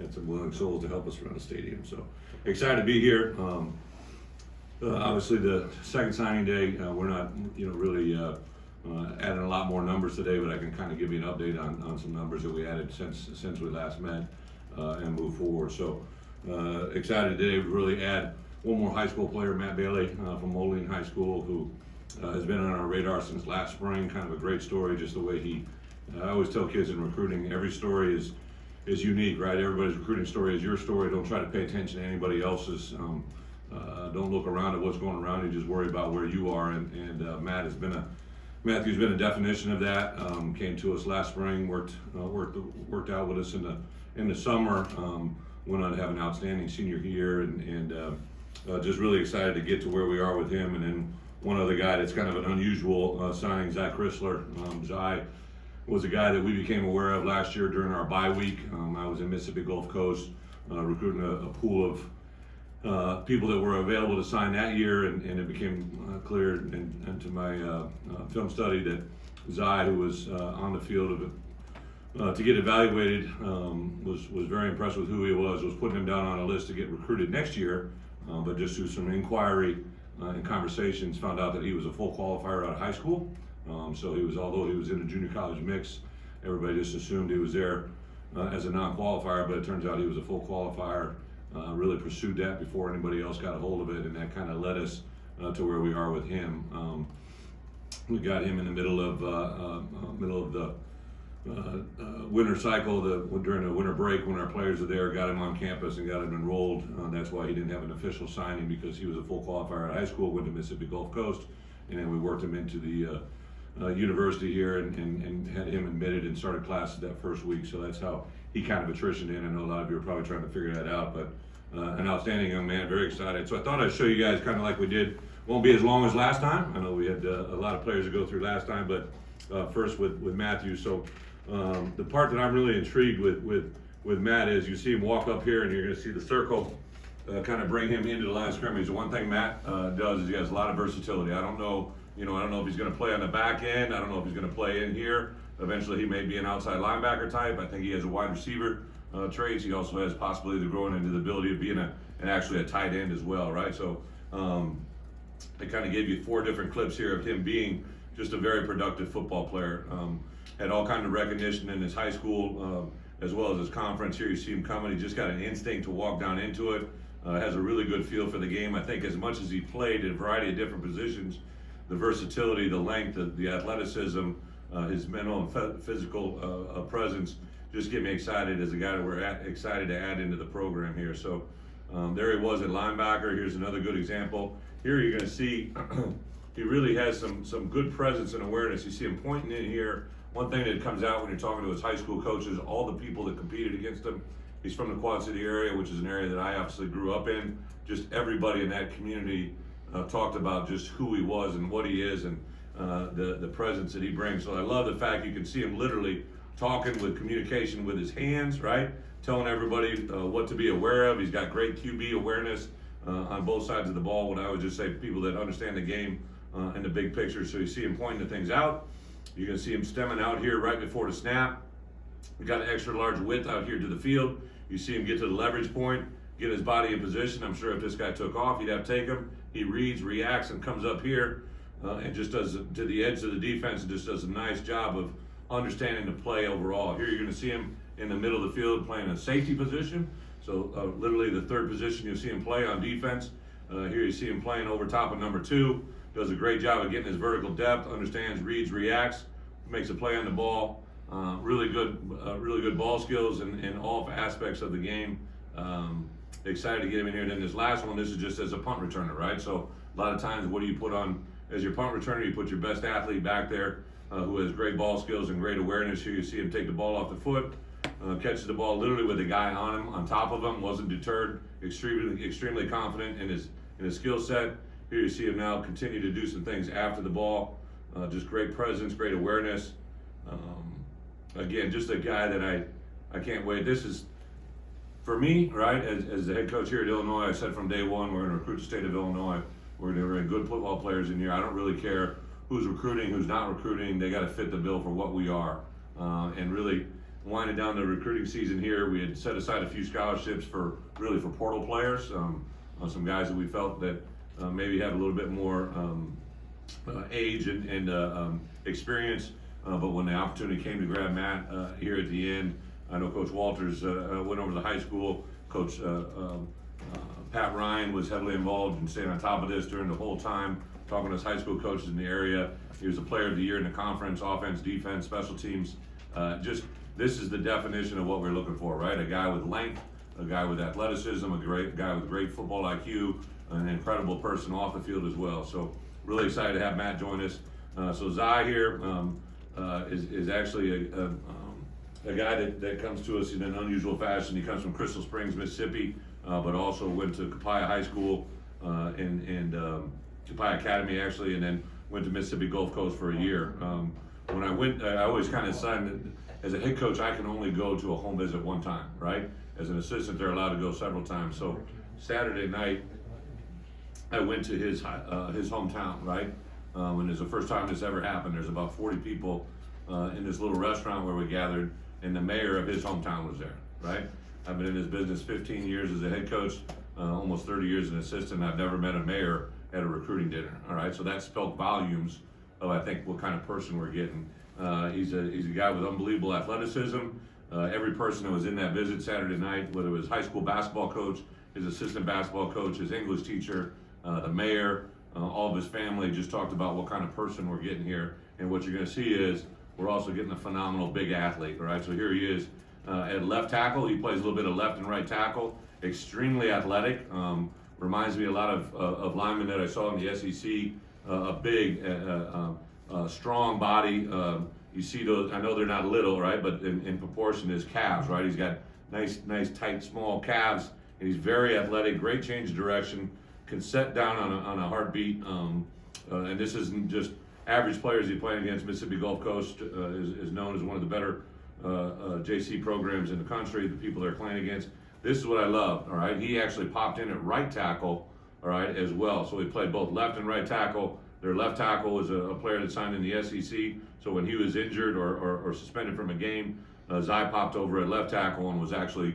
had some willing souls to help us run the stadium. So excited to be here. Obviously, the second signing day, we're not, really adding a lot more numbers today, but I can kind of give you an update on some numbers that we added since we last met and move forward. So excited today to really add one more high school player, Matt Bailey from Moline High School, who has been on our radar since last spring. Kind of a great story, just the way he. I always tell kids in recruiting, every story is unique, right? Everybody's recruiting story is your story. Don't try to pay attention to anybody else's. Don't look around at what's going around you. Just worry about where you are. And Matthew's been a definition of that. Came to us last spring, worked out with us in the summer. Went on to have an outstanding senior year, and just really excited to get to where we are with him. And then one other guy that's kind of an unusual signing, Zach Chrysler. Zai was a guy that we became aware of last year during our bye week. I was in Mississippi Gulf Coast recruiting a pool of people that were available to sign that year, and it became clear into my film study that Zai, who was on the field to get evaluated, was very impressed with who he was putting him down on a list to get recruited next year, but just through some inquiry and conversations found out that he was a full qualifier out of high school. So although he was in a junior college mix, everybody just assumed he was there as a non-qualifier, but it turns out he was a full qualifier. Really pursued that before anybody else got a hold of it, and that kind of led us to where we are with him. We got him in the middle of the winter cycle, during the winter break when our players are there, got him on campus and got him enrolled. That's why he didn't have an official signing, because he was a full qualifier at high school, went to Mississippi Gulf Coast, and then we worked him into the university here and had him admitted and started classes that first week. So that's how he kind of attritioned in. I know a lot of you are probably trying to figure that out, but an outstanding young man, very excited. So I thought I'd show you guys kind of like we did. Won't be as long as last time. I know we had a lot of players to go through last time, but first with Matthew. So the part that I'm really intrigued with Matt is you see him walk up here and you're going to see the circle kind of bring him into the line of scrimmage. The one thing Matt does is he has a lot of versatility. I don't know if he's going to play on the back end. I don't know if he's going to play in here. Eventually he may be an outside linebacker type. I think he has a wide receiver traits. He also has possibility of growing into the ability of being actually a tight end as well, right? So I kind of gave you 4 different clips here of him being just a very productive football player. Had all kind of recognition in his high school as well as his conference. Here you see him coming. He just got an instinct to walk down into it. Has a really good feel for the game. I think as much as he played in a variety of different positions, the versatility, the length, the athleticism, his mental and physical presence just get me excited as a guy that we're excited to add into the program here. So there he was at linebacker. Here's another good example. Here you're going to see he really has some good presence and awareness. You see him pointing in here. One thing that comes out when you're talking to his high school coaches, all the people that competed against him. He's from the Quad City area, which is an area that I obviously grew up in. Just everybody in that community talked about just who he was and what he is, and the presence that he brings. So I love the fact you can see him literally talking with communication with his hands, right? Telling everybody what to be aware of. He's got great QB awareness on both sides of the ball. What I would just say, people that understand the game and the big picture. So you see him pointing the things out. You can see him stemming out here right before the snap. We got an extra large width out here to the field. You see him get to the leverage point, get his body in position. I'm sure if this guy took off, he'd have to take him. He reads, reacts, and comes up here and just does to the edge of the defense and just does a nice job of understanding the play overall. Here you're going to see him in the middle of the field playing a safety position. So literally the third position you'll see him play on defense. Here you see him playing over top of number 2. Does a great job of getting his vertical depth, understands, reads, reacts, makes a play on the ball. Really good ball skills in all aspects of the game. Excited to get him in here. And then this last one, this is just as a punt returner, right? So a lot of times, what do you put on as your punt returner? You put your best athlete back there who has great ball skills and great awareness. Here you see him take the ball off the foot, catches the ball literally with a guy on him, on top of him, wasn't deterred, extremely confident in his skill set. Here you see him now continue to do some things after the ball. Just great presence, great awareness. Again, just a guy that I can't wait. This is, for me, right, as the head coach here at Illinois, I said from day one, we're going to recruit the state of Illinois. We're going to bring good football players in here. I don't really care who's recruiting, who's not recruiting. They got to fit the bill for what we are. And really, winding down the recruiting season here. We had set aside a few scholarships for portal players, some guys that we felt that maybe have a little bit more age and experience. But when the opportunity came to grab Matt here at the end, I know Coach Walters went over to the high school. Coach Pat Ryan was heavily involved in staying on top of this during the whole time, talking to his high school coaches in the area. He was the player of the year in the conference, offense, defense, special teams. This is the definition of what we're looking for, right? A guy with length, a guy with athleticism, a guy with great football IQ, an incredible person off the field as well. So really excited to have Matt join us. So Zai here is actually a guy that comes to us in an unusual fashion. He comes from Crystal Springs, Mississippi, but also went to Copiah High School and Copiah Academy actually, and then went to Mississippi Gulf Coast for a year. When I went, I always kind of signed that as a head coach, I can only go to a home visit one time, right? As an assistant, they're allowed to go several times. So Saturday night, I went to his hometown, right? And it's the first time this ever happened. There's about 40 people in this little restaurant where we gathered, and the mayor of his hometown was there, right? I've been in this business 15 years as a head coach, almost 30 years as an assistant. I've never met a mayor at a recruiting dinner, all right? So that spoke volumes of, I think, what kind of person we're getting. He's a guy with unbelievable athleticism. Every person that was in that visit Saturday night, whether it was high school basketball coach, his assistant basketball coach, his English teacher, the mayor, all of his family, just talked about what kind of person we're getting here. And what you're gonna see is we're also getting a phenomenal big athlete, all right? So here he is at left tackle. He plays a little bit of left and right tackle, extremely athletic. Reminds me a lot of linemen that I saw in the SEC, a big, strong body. You see those, I know they're not little, right? But in proportion, his calves, right? He's got nice, tight, small calves, and he's very athletic, great change of direction, can set down on a heartbeat. And this isn't just average players he's playing against. Mississippi Gulf Coast is known as one of the better JC programs in the country, the people they're playing against. This is what I love, all right? He actually popped in at right tackle, all right, as well. So he played both left and right tackle. Their left tackle was a player that signed in the SEC. So when he was injured or suspended from a game, Zai popped over at left tackle and was actually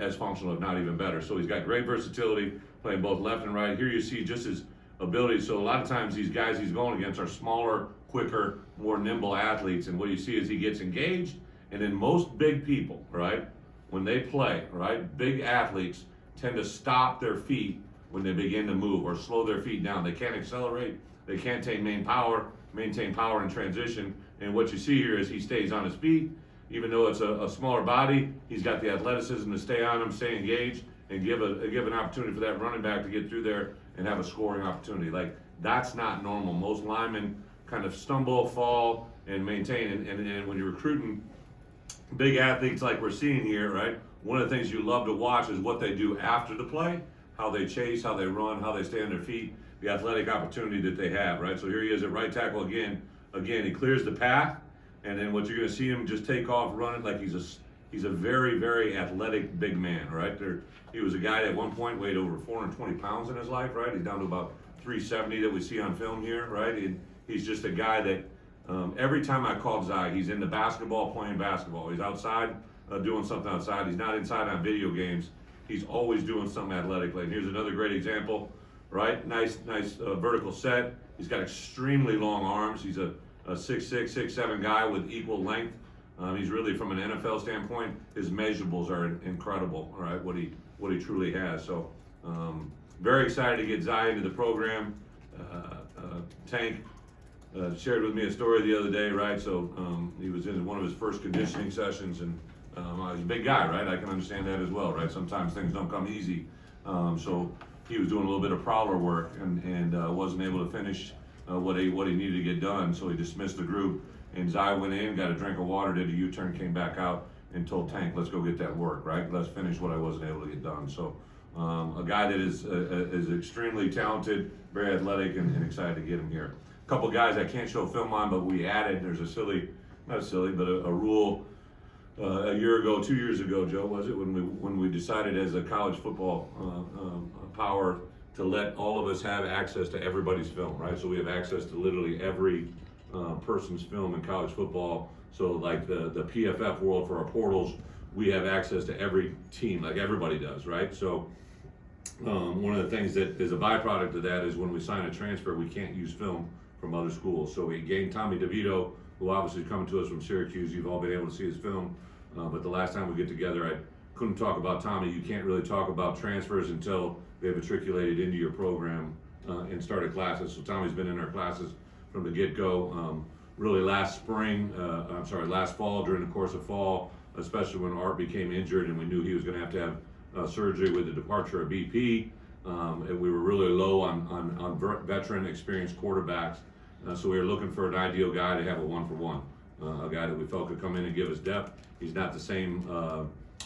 as functional, if not even better. So he's got great versatility, playing both left and right. Here you see just his ability. So a lot of times these guys he's going against are smaller, quicker, more nimble athletes. And what you see is he gets engaged. And then most big people, right, when they play, right, big athletes tend to stop their feet when they begin to move or slow their feet down. They can't accelerate. They can't maintain power in transition. And what you see here is he stays on his feet. Even though it's a smaller body, he's got the athleticism to stay on him, stay engaged, and give an opportunity for that running back to get through there and have a scoring opportunity. Like, that's not normal. Most linemen kind of stumble, fall, and maintain. And when you're recruiting big athletes like we're seeing here, right, one of the things you love to watch is what they do after the play, how they chase, how they run, how they stay on their feet, the athletic opportunity that they have, right? So here he is at right tackle again. Again, he clears the path, and then what you're going to see him just take off running like he's a very, very athletic big man, right? He was a guy that at one point weighed over 420 pounds in his life, right? He's down to about 370 that we see on film here, right? And he's just a guy that every time I called Zai, he's into basketball, playing basketball. He's outside doing something outside. He's not inside on video games. He's always doing something athletically. And here's another great example, right? Nice vertical set. He's got extremely long arms. He's a 6'6", 6'7" guy with equal length. He's really, from an NFL standpoint, his measurables are incredible, all right, what he truly has. So very excited to get Zai into the program. Tank shared with me a story the other day, right? So he was in one of his first conditioning sessions, and he's a big guy, right? I can understand that as well, right? Sometimes things don't come easy. So he was doing a little bit of prowler work and wasn't able to finish what he needed to get done. So he dismissed the group, and Zai went in, got a drink of water, did a U-turn, came back out, and told Tank, let's go get that work, right? Let's finish what I wasn't able to get done. So a guy that is extremely talented, very athletic, and excited to get him here. A couple guys I can't show film on, but we added, there's a rule a year ago, 2 years ago, Joe, was it, when we decided as a college football power to let all of us have access to everybody's film, right? So we have access to literally every person's film in college football. So like the PFF world for our portals, we have access to every team, like everybody does, right? So one of the things that is a byproduct of that is when we sign a transfer, we can't use film from other schools. So we gained Tommy DeVito, who obviously is coming to us from Syracuse. You've all been able to see his film, but the last time we get together, I couldn't talk about Tommy. You can't really talk about transfers until they've matriculated into your program and started classes. So Tommy's been in our classes from the get-go. Really last fall, during the course of fall, especially when Art became injured and we knew he was going to have surgery with the departure of BP, and we were really low on veteran experienced quarterbacks. So we were looking for an ideal guy to have a one-for-one, a guy that we felt could come in and give us depth. He's not the same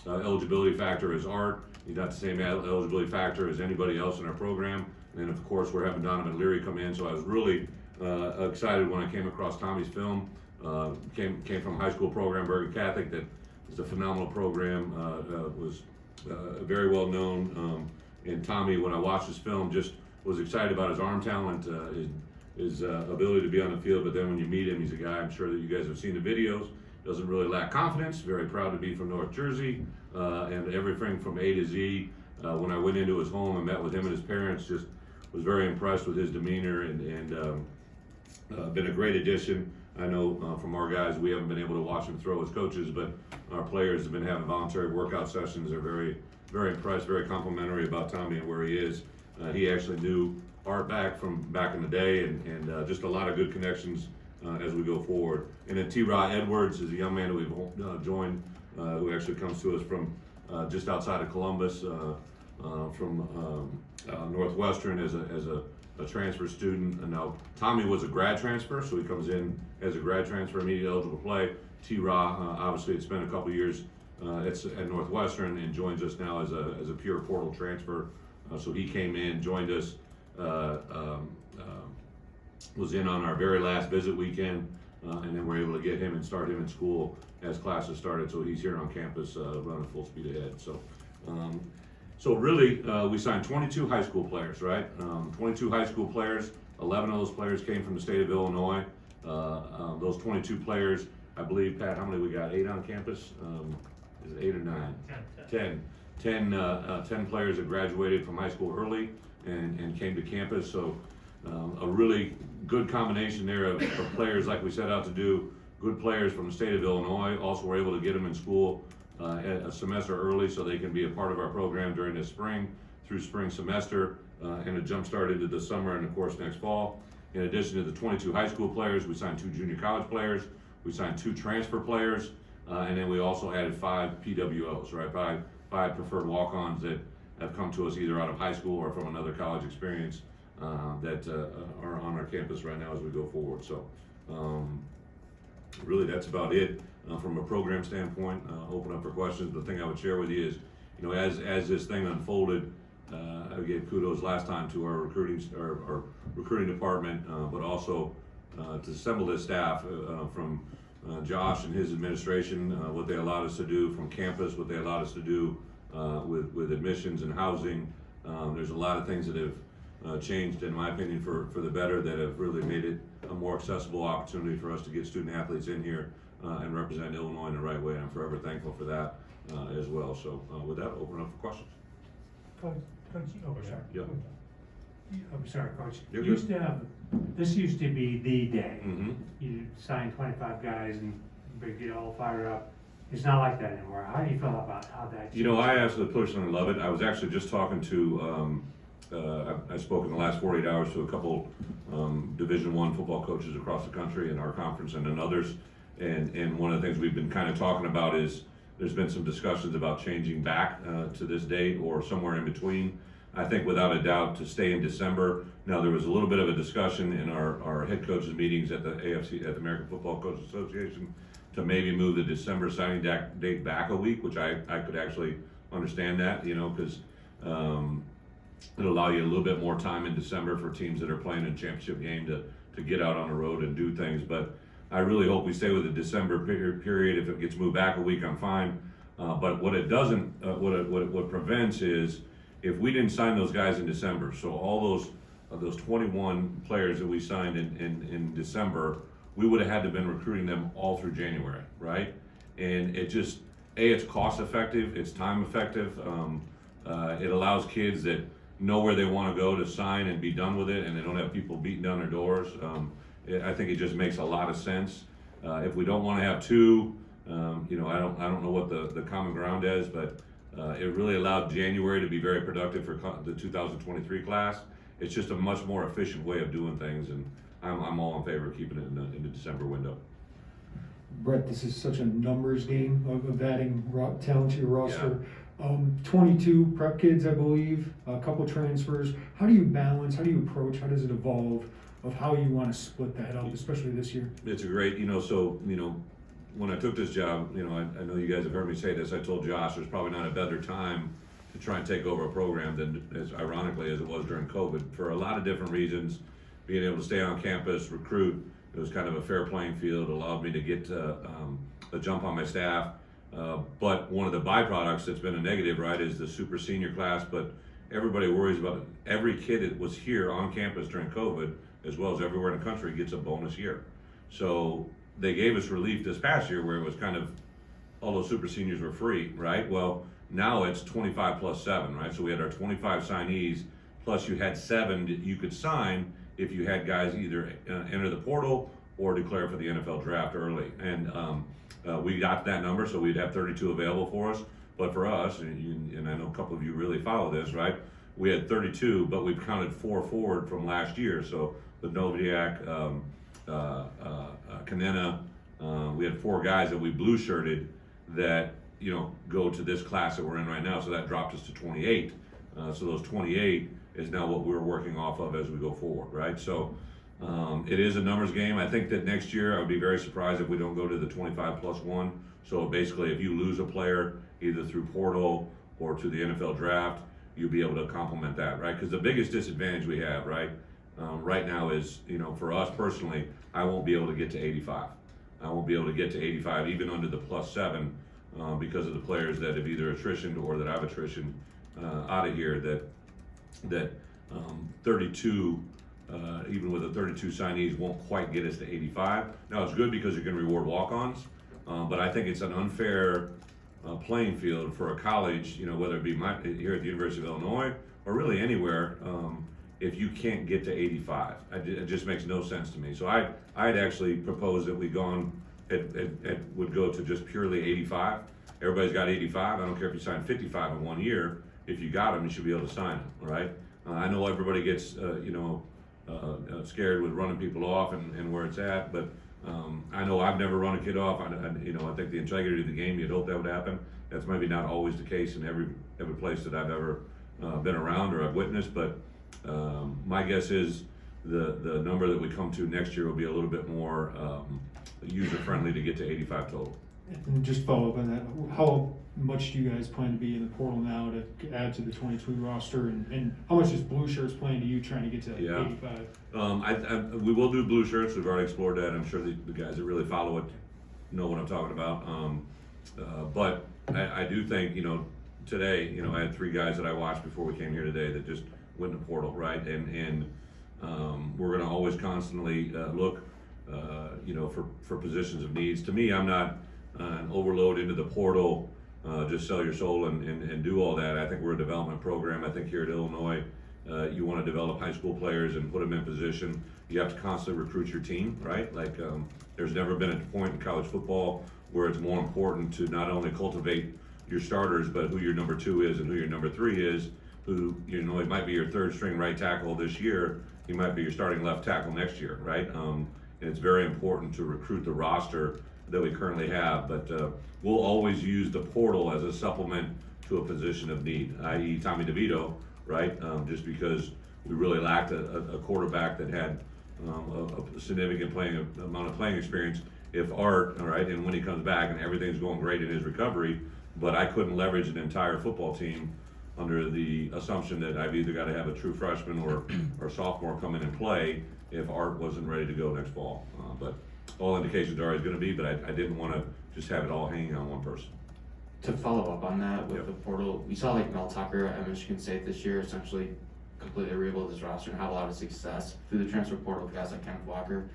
eligibility factor as Art. He's not the same eligibility factor as anybody else in our program. And then of course we're having Donovan Leary come in. So I was really excited when I came across Tommy's film. Came from a high school program, Bergen Catholic, that is a phenomenal program. Was very well known. And Tommy, when I watched his film, just was excited about his arm talent, his ability to be on the field. But then when you meet him, he's a guy, I'm sure that you guys have seen the videos, doesn't really lack confidence, very proud to be from North Jersey, and everything from A to Z. When I went into his home and met with him and his parents, just was very impressed with his demeanor and been a great addition. I know from our guys, we haven't been able to watch him throw as coaches, but our players have been having voluntary workout sessions. They're very, very impressed, very complimentary about Tommy and where he is. He actually knew Art from back in the day, and just a lot of good connections as we go forward. And then T-Rod Edwards is a young man that we've joined, who actually comes to us from just outside of Columbus, from Northwestern as a transfer student. And now Tommy was a grad transfer, so he comes in as a grad transfer, immediately eligible to play. T-Raw, obviously had spent a couple years at Northwestern and joins us now as a pure portal transfer. So he came in, joined us, was in on our very last visit weekend, and then we're able to get him and start him in school as classes started. So he's here on campus running full speed ahead. So really, we signed 22 high school players, right? 22 high school players, 11 of those players came from the state of Illinois. Those 22 players, I believe, Pat, how many we got? 8 on campus? Is it 8 or 9? 10 players that graduated from high school early and came to campus. So a really good combination there of players like we set out to do, good players from the state of Illinois. Also, we're able to get them in school a semester early so they can be a part of our program during the spring through spring semester and a jump start into the summer and of course next fall. In addition to the 22 high school players, we signed 2 junior college players, we signed 2 transfer players, and then we also added 5 PWOs, right? 5 preferred walk-ons that have come to us either out of high school or from another college experience that are on our campus right now as we go forward. So really that's about it. From a program standpoint, open up for questions. The thing I would share with you is, you know, as this thing unfolded, I gave kudos last time to our recruiting department, but also to assemble this staff from Josh and his administration, what they allowed us to do from campus, what they allowed us to do with admissions and housing. There's a lot of things that have changed, in my opinion, for the better, that have really made it a more accessible opportunity for us to get student athletes in here and represent Illinois in the right way. And I'm forever thankful for that as well. So with that, open up for questions. Coach, oh, sorry. Yeah. I'm sorry, Coach. You're good. This used to be the day. Mm-hmm. You sign 25 guys and get all fired up. It's not like that anymore. How do you feel about how that changed? You know, I absolutely personally love it. I was actually just talking to, I spoke in the last 48 hours to a couple Division I football coaches across the country in our conference and in others. And one of the things we've been kind of talking about is there's been some discussions about changing back to this date or somewhere in between. I think without a doubt to stay in December. Now there was a little bit of a discussion in our head coaches meetings at the AFC, at the American Football Coaches Association, to maybe move the December signing date back a week, which I could actually understand that, you know, because it'll allow you a little bit more time in December for teams that are playing a championship game to get out on the road and do things. But I really hope we stay with the December period. If it gets moved back a week, I'm fine. But what it doesn't, what prevents is if we didn't sign those guys in December. So all those 21 players that we signed in December we would have had to been recruiting them all through January, right? And it just, it's cost effective, it's time effective. It allows kids that know where they want to go to sign and be done with it, and they don't have people beating down their doors. I think it just makes a lot of sense. If we don't want to have two, I don't know what the common ground is, but it really allowed January to be very productive for the 2023 class. It's just a much more efficient way of doing things, and I'm all in favor of keeping it in the December window. Bret, this is such a numbers game of adding talent to your roster. 22 prep kids, I believe, a couple transfers. How do you balance, how do you approach, how does it evolve of how you want to split that up, especially this year? It's a great, when I took this job, I know you guys have heard me say this, I told Josh there's probably not a better time to try and take over a program than, as ironically as it was during COVID, for a lot of different reasons. Being able to stay on campus, recruit, it was kind of a fair playing field, allowed me to get a jump on my staff. But one of the byproducts that's been a negative, right, is the super senior class, but everybody worries about it. Every kid that was here on campus during COVID, as well as everywhere in the country, gets a bonus year. So they gave us relief this past year where it was kind of, all those super seniors were free, right? Well, now it's 25 plus 7, right? So we had our 25 signees, plus you had 7 that you could sign if you had guys either enter the portal or declare for the NFL draft early. And we got that number, so we'd have 32 available for us. But for us, and I know a couple of you really follow this, right? We had 32, but we've counted 4 forward from last year. So with Novak, Kanena, we had 4 guys that we blue shirted that go to this class that we're in right now. So that dropped us to 28. So those 28 is now what we're working off of as we go forward, right? So it is a numbers game. I think that next year I would be very surprised if we don't go to the 25 plus 1. So basically, if you lose a player either through portal or to the NFL draft, you'll be able to complement that, right? Because the biggest disadvantage we have, right now is, for us personally, I won't be able to get to 85. I won't be able to get to 85 even under the plus 7 because of the players that have either attritioned or that I've attritioned out of here. That 32. Even with the 32 signees, won't quite get us to 85. Now it's good because you're going to reward walk-ons, but I think it's an unfair playing field for a college, whether it be here at the University of Illinois or really anywhere, if you can't get to 85. It just makes no sense to me. So I'd actually proposed that we would go to just purely 85. Everybody's got 85. I don't care if you sign 55 in 1 year. If you got them, you should be able to sign them, right? I know everybody gets, scared with running people off and where it's at, but I know I've never run a kid off. I think the integrity of the game, you'd hope that would happen. That's maybe not always the case in every place that I've ever been around or I've witnessed, but my guess is the number that we come to next year will be a little bit more user-friendly to get to 85 total. And just follow up on that, how much do you guys plan to be in the portal now to add to the 22 roster, and how much is Blue Shirts playing to you trying to get to 85? We will do blue shirts. We've already explored that. I'm sure the guys that really follow it know what I'm talking about. But I do think, today, I had 3 guys that I watched before we came here today that just went in the portal, right? And we're going to always constantly look, for positions of needs. To me, I'm not an overload into the portal, just sell your soul and do all that. I think we're a development program. I think here at Illinois, you want to develop high school players and put them in position. You have to constantly recruit your team, right? There's never been a point in college football where it's more important to not only cultivate your starters, but who your number 2 is and who your number 3 is, who, it might be your 3rd string right tackle this year. He might be your starting left tackle next year, right? And it's very important to recruit the roster that we currently have, but we'll always use the portal as a supplement to a position of need, i.e. Tommy DeVito, right? Just because we really lacked a quarterback that had a significant amount of playing experience. If Art, all right, and when he comes back and everything's going great in his recovery, but I couldn't leverage an entire football team under the assumption that I've either got to have a true freshman or sophomore come in and play if Art wasn't ready to go next fall. But all indications are he's going to be, but I didn't want to just have it all hanging on one person. To follow up on that with the portal, we saw Mel Tucker at Michigan State this year essentially completely rebuild his roster and have a lot of success through the transfer portal with guys like Kenneth Walker.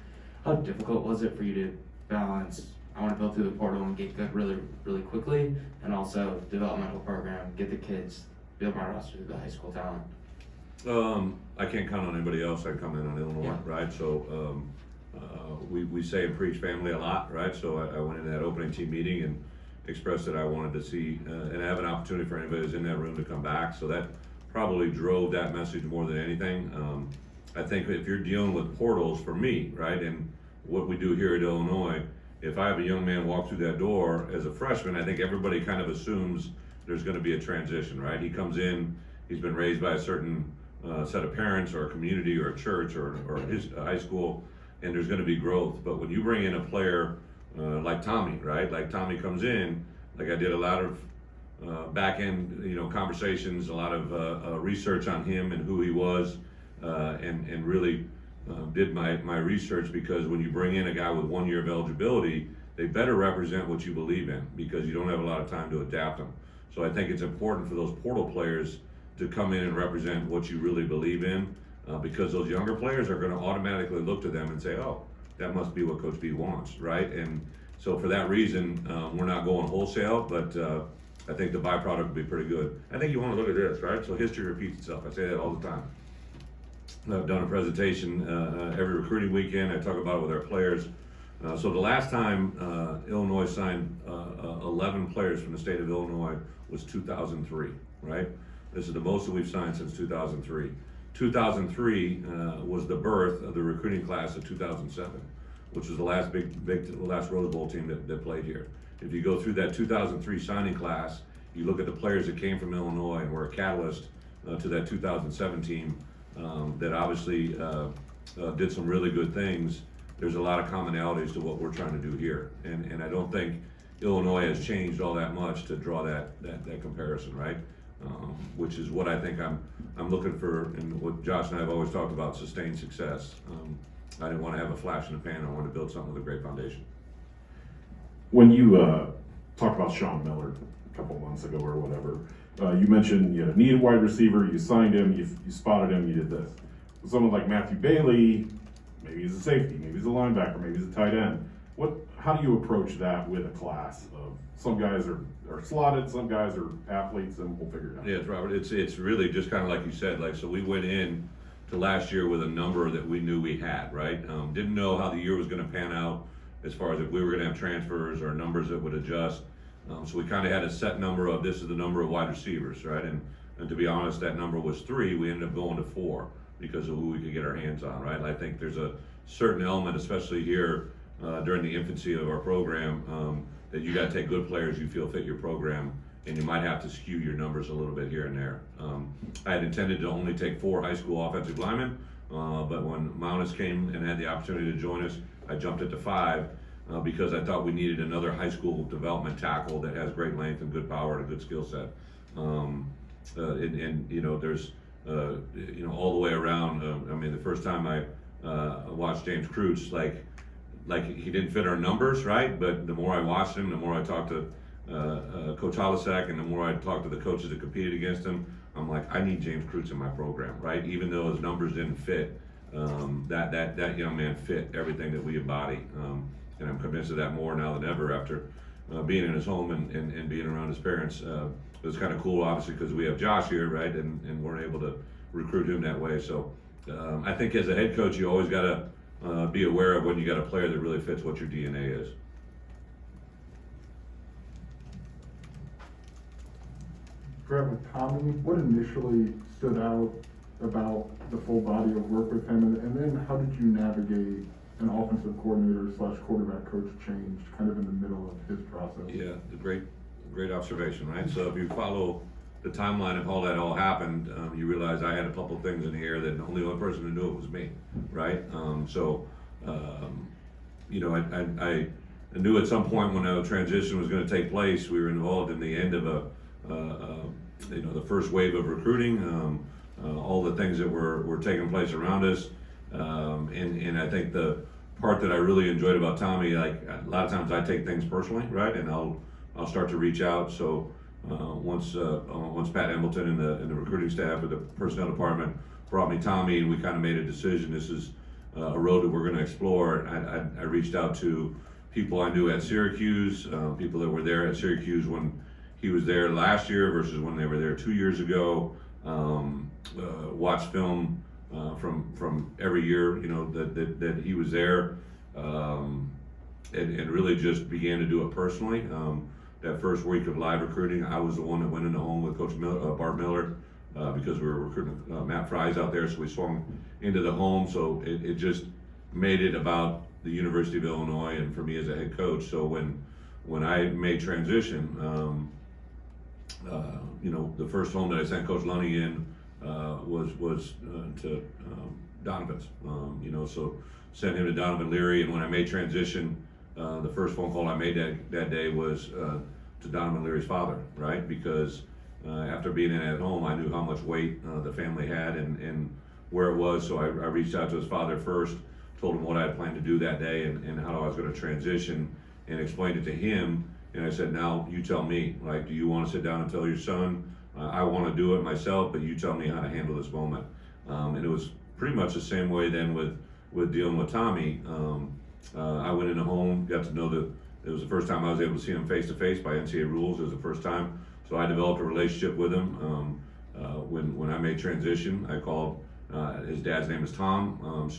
How difficult was it for you to balance, I want to build through the portal and get good really, really quickly, and also developmental program, get the kids, build my roster through the high school talent? I can't count on anybody else. I come in on Illinois, Yeah. right? So we say and preach family a lot, right? So I went into that opening team meeting and expressed that I wanted to see and have an opportunity for anybody who's in that room to come back. So that probably drove that message more than anything. I think if you're dealing with portals, for me, right, and what we do here at Illinois, if I have a young man walk through that door as a freshman, I think everybody kind of assumes there's going to be a transition, right? He comes in, he's been raised by a certain set of parents or a community or a church or his high school, and there's going to be growth. But when you bring in a player like Tommy, right? Like Tommy comes in, like I did a lot of back end, conversations, a lot of research on him and who he was, and really did my research, because when you bring in a guy with 1 year of eligibility, they better represent what you believe in, because you don't have a lot of time to adapt them. So I think it's important for those portal players to come in and represent what you really believe in, because those younger players are going to automatically look to them and say, oh, that must be what Coach B wants, right? And so for that reason, we're not going wholesale, but I think the byproduct will be pretty good. I think you want to look at this, right? So history repeats itself. I say that all the time. I've done a presentation every recruiting weekend. I talk about it with our players. So the last time Illinois signed 11 players from the state of Illinois was 2003, right? This is the most that we've signed since 2003. 2003 was the birth of the recruiting class of 2007, which was the last last Rose Bowl team that played here. If you go through that 2003 signing class, you look at the players that came from Illinois and were a catalyst to that 2007 team that obviously did some really good things. There's a lot of commonalities to what we're trying to do here, and I don't think Illinois has changed all that much to draw that comparison, right? Which is what I think I'm looking for, and what Josh and I have always talked about: sustained success. I didn't want to have a flash in the pan. I wanted to build something with a great foundation. When you talked about Sean Miller a couple months ago or whatever, you mentioned you needed a wide receiver, you signed him, you spotted him, you did this. Someone like Matthew Bailey, maybe he's a safety, maybe he's a linebacker, maybe he's a tight end. How do you approach that with a class of some guys are slotted, some guys are athletes, and we'll figure it out? Yes, Robert, it's really just kind of like you said, so we went in to last year with a number that we knew we had, right? Didn't know how the year was going to pan out as far as if we were going to have transfers or numbers that would adjust. So we kind of had a set number of, this is the number of wide receivers, right? And to be honest, that number was 3. We ended up going to 4 because of who we could get our hands on, right? And I think there's a certain element, especially here during the infancy of our program, that you got to take good players you feel fit your program, and you might have to skew your numbers a little bit here and there. I had intended to only take 4 high school offensive linemen, but when Mountis came and had the opportunity to join us, I jumped it to 5 because I thought we needed another high school development tackle that has great length and good power and a good skill set. There's all the way around. I mean, the first time I watched James Kreutz, like he didn't fit our numbers, right? But the more I watched him, the more I talked to Coach Holisek, and the more I talked to the coaches that competed against him, I'm like, I need James Kreutz in my program, right? Even though his numbers didn't fit, that young man fit everything that we embody. And I'm convinced of that more now than ever after being in his home and being around his parents. It was kind of cool, obviously, because we have Josh here, right? And we're able to recruit him that way. So I think as a head coach, you always got to be aware of when you got a player that really fits what your DNA is. Brett, with Tommy, what initially stood out about the full body of work with him, and then how did you navigate an offensive coordinator / quarterback coach change kind of in the middle of his process? Yeah, great observation, right? So if you follow the timeline of how that all happened, you realize I had a couple of things in the air that the only person who knew it was me, right? I knew at some point when a transition was going to take place, we were involved in the end of the first wave of recruiting, all the things that were taking place around us, and I think the part that I really enjoyed about Tommy, like a lot of times I take things personally, right? And I'll start to reach out. So once Pat Embleton and the recruiting staff or the personnel department brought me Tommy, and we kind of made a decision. This is a road that we're going to explore. I reached out to people I knew at Syracuse, people that were there at Syracuse when he was there last year versus when they were there 2 years ago. Watched film from every year, you know, that he was there, and really just began to do it personally. That first week of live recruiting, I was the one that went in the home with Coach Bart Miller, because we were recruiting Matt Fry's out there, so we swung into the home. So it just made it about the University of Illinois and for me as a head coach. So when I made transition, you know, the first home that I sent Coach Lunny in was to Donovan's. You know, so sent him to Donovan Leary, and when I made transition, the first phone call I made that day was to Donovan Leary's father, right? Because after being in at home, I knew how much weight the family had and where it was. So I reached out to his father first, told him what I had planned to do that day and how I was going to transition, and explained it to him. And I said, now you tell me, like, do you want to sit down and tell your son, I want to do it myself, but you tell me how to handle this moment. And it was pretty much the same way then with dealing with Tommy. I went in the home, got to know it was the first time I was able to see him face to face by NCAA rules. It was the first time. So I developed a relationship with him. When I made transition, I called, his dad's name is Tom.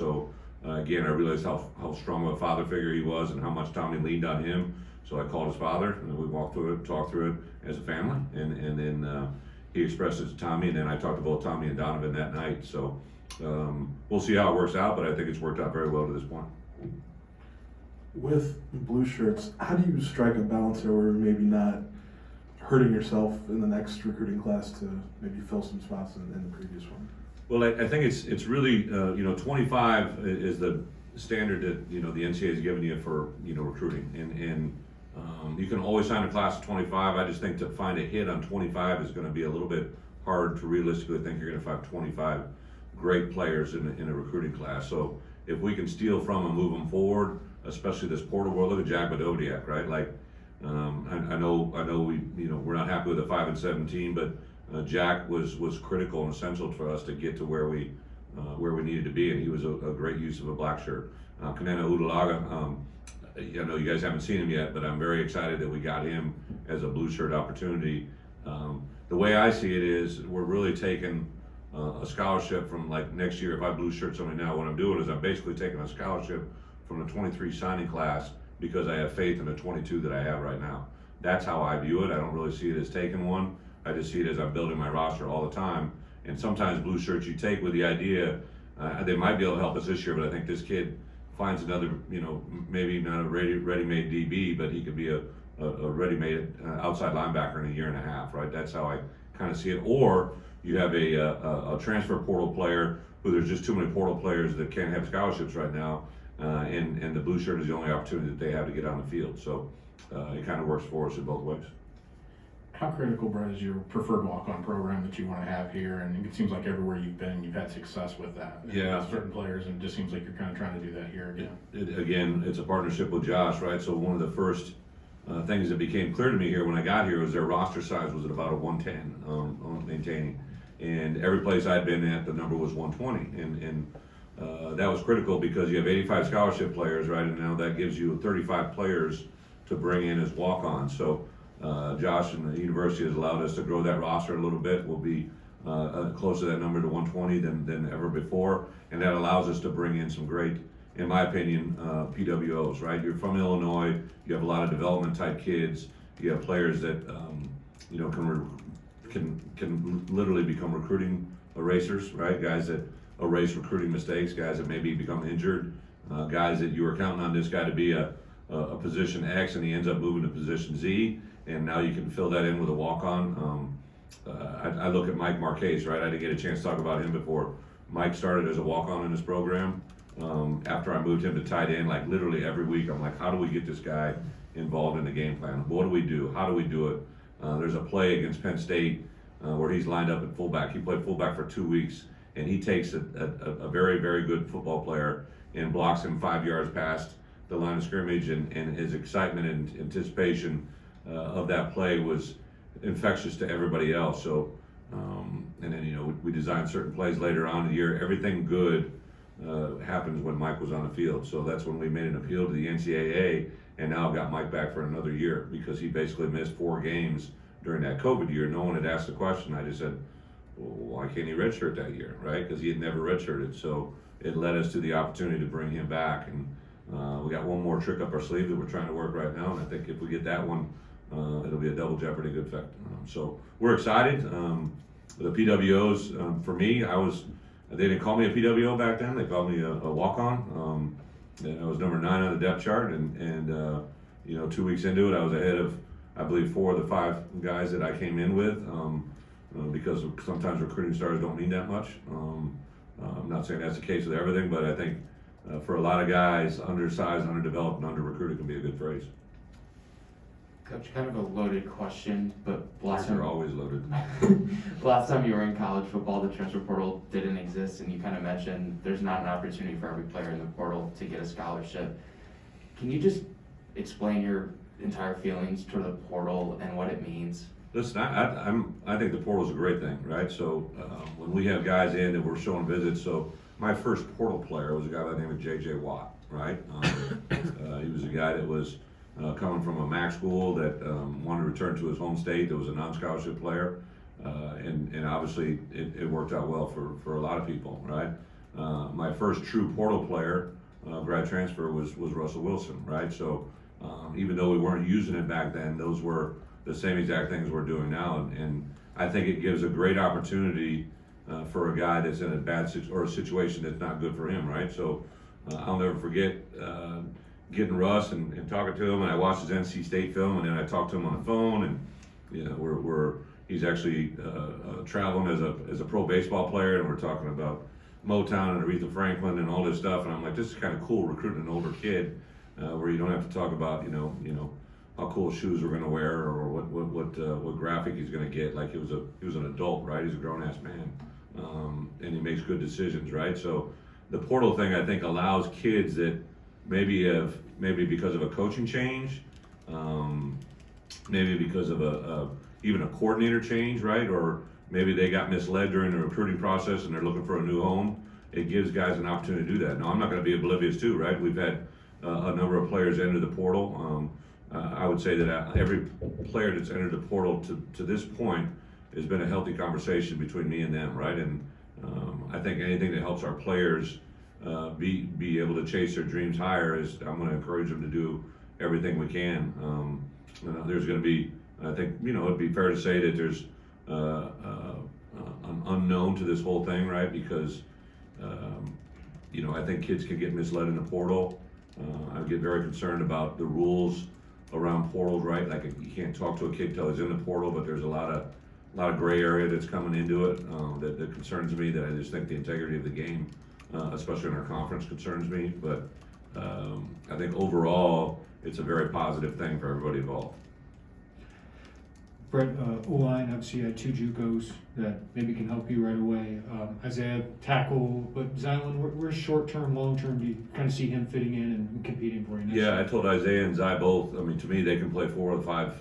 Again, I realized how strong of a father figure he was and how much Tommy leaned on him. So I called his father, and we walked through it, talked through it as a family, and then he expressed it to Tommy, and then I talked to both Tommy and Donovan that night. So we'll see how it works out, but I think it's worked out very well to this point. With blue shirts, how do you strike a balance there where maybe not hurting yourself in the next recruiting class to maybe fill some spots in the previous one? Well, I think it's really, 25 is the standard that, the NCAA has given you for, recruiting. And you can always sign a class of 25. I just think to find a hit on 25 is going to be a little bit hard to realistically think you're going to find 25 great players in a recruiting class. So if we can steal from and move them forward, especially this portal world, look at Jack Badodiak, right? Like, I know we're not happy with the 5-17, but Jack was critical and essential for us to get to where we needed to be, and he was a great use of a black shirt. Kanena Udalaga, I know you guys haven't seen him yet, but I'm very excited that we got him as a blue shirt opportunity. The way I see it is we're really taking a scholarship from, like, next year. If I blue shirt somebody now, what I'm doing is I'm basically taking a scholarship from the 23 signing class because I have faith in the 22 that I have right now. That's how I view it. I don't really see it as taking one. I just see it as I'm building my roster all the time. And sometimes blue shirts you take with the idea, they might be able to help us this year, but I think this kid finds another, maybe not a ready-made DB, but he could be a ready-made outside linebacker in a year and a half, right? That's how I kind of see it. Or you have a transfer portal player who there's just too many portal players that can't have scholarships right now, and the blue shirt is the only opportunity that they have to get on the field. So it kind of works for us in both ways. How critical, Brett, is your preferred walk-on program that you want to have here? And it seems like everywhere you've been, you've had success with that. Yeah. With certain players, and it just seems like you're kind of trying to do that here again. Again, it's a partnership with Josh, right? So one of the first things that became clear to me here when I got here was their roster size was at about a 110 on maintaining. And every place I'd been at, the number was 120. And that was critical because you have 85 scholarship players, right? And now that gives you 35 players to bring in as walk-ons. So Josh and the university has allowed us to grow that roster a little bit. We'll be closer to that number to 120 than ever before, and that allows us to bring in some great, in my opinion, PWOs, right? You're from Illinois, you have a lot of development type kids, you have players that can literally become recruiting erasers, right? Guys that erase recruiting mistakes, guys that maybe become injured, guys that you were counting on this guy to be a position X and he ends up moving to position Z, and now you can fill that in with a walk-on. I look at Mike Marquez, right? I didn't get a chance to talk about him before. Mike started as a walk-on in this program. After I moved him to tight end, like literally every week, I'm like, how do we get this guy involved in the game plan? What do we do? How do we do it? There's a play against Penn State where he's lined up at fullback. He played fullback for 2 weeks, and he takes a very, very good football player and blocks him 5 yards past the line of scrimmage, and his excitement and anticipation of that play was infectious to everybody else. So, and then we designed certain plays later on in the year. Everything good happens when Mike was on the field. So that's when we made an appeal to the NCAA, and now got Mike back for another year because he basically missed 4 games during that COVID year. No one had asked the question. I just said, well, why can't he redshirt that year, right? Because he had never redshirted. So it led us to the opportunity to bring him back. And we got one more trick up our sleeve that we're trying to work right now. And I think if we get that one, it'll be a double jeopardy good effect. So we're excited. The PWOs, for me, they didn't call me a PWO back then. They called me a walk-on. And I was number 9 on the depth chart. And 2 weeks into it, I was ahead of, I believe, 4 of the 5 guys that I came in with. Because sometimes recruiting stars don't mean that much. I'm not saying that's the case with everything, but I think for a lot of guys, undersized, underdeveloped, and under-recruited can be a good phrase. Coach, kind of a loaded question, but last They're time, always loaded. last time you were in college football, the transfer portal didn't exist, and you kind of mentioned there's not an opportunity for every player in the portal to get a scholarship. Can you just explain your entire feelings toward the portal and what it means? Listen, I think the portal's a great thing, right? So when we have guys in and we're showing visits, so my first portal player was a guy by the name of J.J. Watt, right? He was a guy that was coming from a MAC school that wanted to return to his home state. That was a non-scholarship player, and obviously it worked out well for a lot of people, right? My first true portal player, grad transfer, was Russell Wilson, right? So even though we weren't using it back then, those were the same exact things we're doing now, and I think it gives a great opportunity for a guy that's in a bad or a situation that's not good for him, right? So I'll never forget getting Russ and talking to him, and I watched his NC State film, and then I talked to him on the phone, and he's actually traveling as a pro baseball player, and we're talking about Motown and Aretha Franklin and all this stuff, and I'm like, this is kind of cool recruiting an older kid where you don't have to talk about how cool shoes we're gonna wear or what graphic he's gonna get. Like he was an adult, right? He's a grown ass man, and he makes good decisions, right? So the portal thing, I think, allows kids that maybe because of a coaching change, maybe because of even a coordinator change, right? Or maybe they got misled during the recruiting process and they're looking for a new home. It gives guys an opportunity to do that. Now, I'm not going to be oblivious too, right? We've had a number of players enter the portal. I would say that every player that's entered the portal to this point has been a healthy conversation between me and them, right? And I think anything that helps our players be able to chase their dreams higher is, I'm going to encourage them to do everything we can. There's going to be, I think, it'd be fair to say that there's an unknown to this whole thing, right? Because, I think kids can get misled in the portal. I get very concerned about the rules around portals, right? Like you can't talk to a kid till he's in the portal, but there's a lot of gray area that's coming into it that concerns me. That I just think the integrity of the game, especially in our conference, concerns me. But I think overall, it's a very positive thing for everybody involved. Bret, O-line, obviously you had 2 JUCOs that maybe can help you right away. Isaiah, tackle, but Zylan, where's short-term, long-term, do you kind of see him fitting in and competing for you next year? I told Isaiah and Zy both, to me, they can play 4 of the 5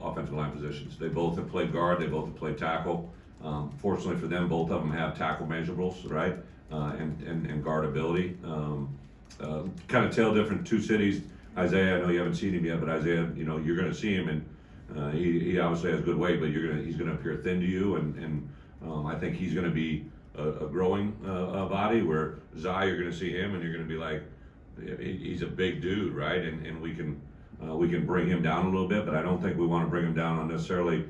offensive line positions. They both have played guard, they both have played tackle. Fortunately for them, both of them have tackle measurables, right? And guard ability. Kind of tell different 2 cities. Isaiah, I know you haven't seen him yet, but Isaiah, you're going to see him, and he obviously has good weight, but he's going to appear thin to you, and I think he's going to be a growing body. Where Zy, you're going to see him, and you're going to be like, he's a big dude, right? And we can bring him down a little bit, but I don't think we want to bring him down unnecessarily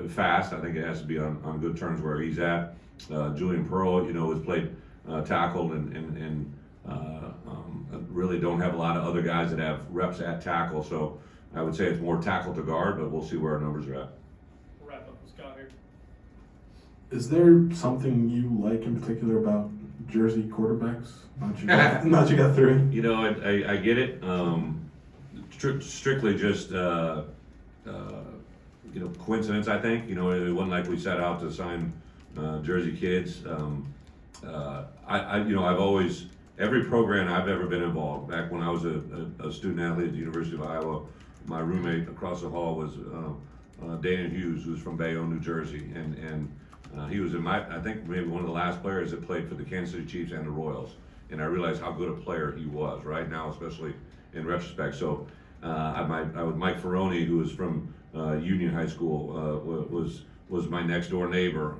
fast. I think it has to be on good terms where he's at. Julian Pearl, has played tackle and really don't have a lot of other guys that have reps at tackle, so I would say it's more tackle to guard, but we'll see where our numbers are at. We'll wrap up with Scott here. Is there something you like in particular about Jersey quarterbacks? Not you got 3. I get it. Strictly just coincidence. I think it wasn't like we set out to sign Jersey kids. I've always, every program I've ever been involved. Back when I was a student athlete at the University of Iowa, my roommate across the hall was Dana Hughes, who's from Bayonne, New Jersey, and he was I think maybe one of the last players that played for the Kansas City Chiefs and the Royals. and I realized how good a player he was right now, especially in retrospect. So Mike Ferroni, who was from Union High School, was my next door neighbor.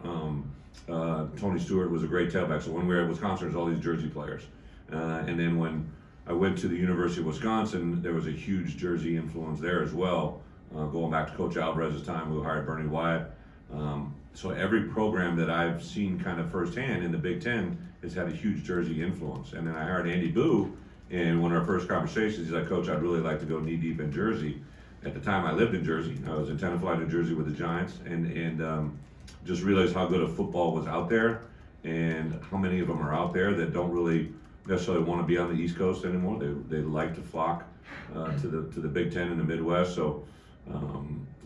Tony Stewart was a great tailback. So when we were at Wisconsin, there's all these Jersey players, and then when I went to the University of Wisconsin, there was a huge Jersey influence there as well, going back to Coach Alvarez's time, who hired Bernie Wyatt. So every program that I've seen kind of firsthand in the Big Ten has had a huge Jersey influence. And then I hired Andy Boo, and one of our first conversations, he's like, Coach, I'd really like to go knee deep in Jersey. At the time I lived in Jersey. I was in Tenafly, New Jersey with the Giants, and just realized how good a football was out there, and how many of them are out there that don't really necessarily want to be on the East Coast anymore. They like to flock to the Big Ten in the Midwest. So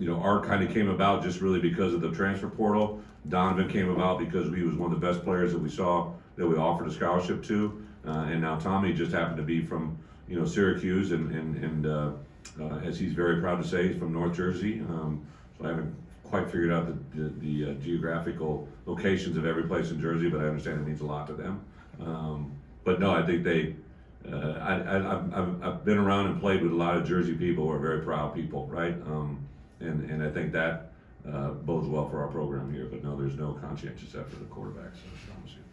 Art kind of came about just really because of the transfer portal. Donovan came about because he was one of the best players that we saw that we offered a scholarship to, and now Tommy just happened to be from Syracuse, and as he's very proud to say, he's from North Jersey. So I haven't quite figured out the geographical locations of every place in Jersey, but I understand it means a lot to them. But no, I think I've been around and played with a lot of Jersey people who are very proud people, right? And I think that bodes well for our program here. But no, there's no conscientious effort of quarterbacks, I promise you.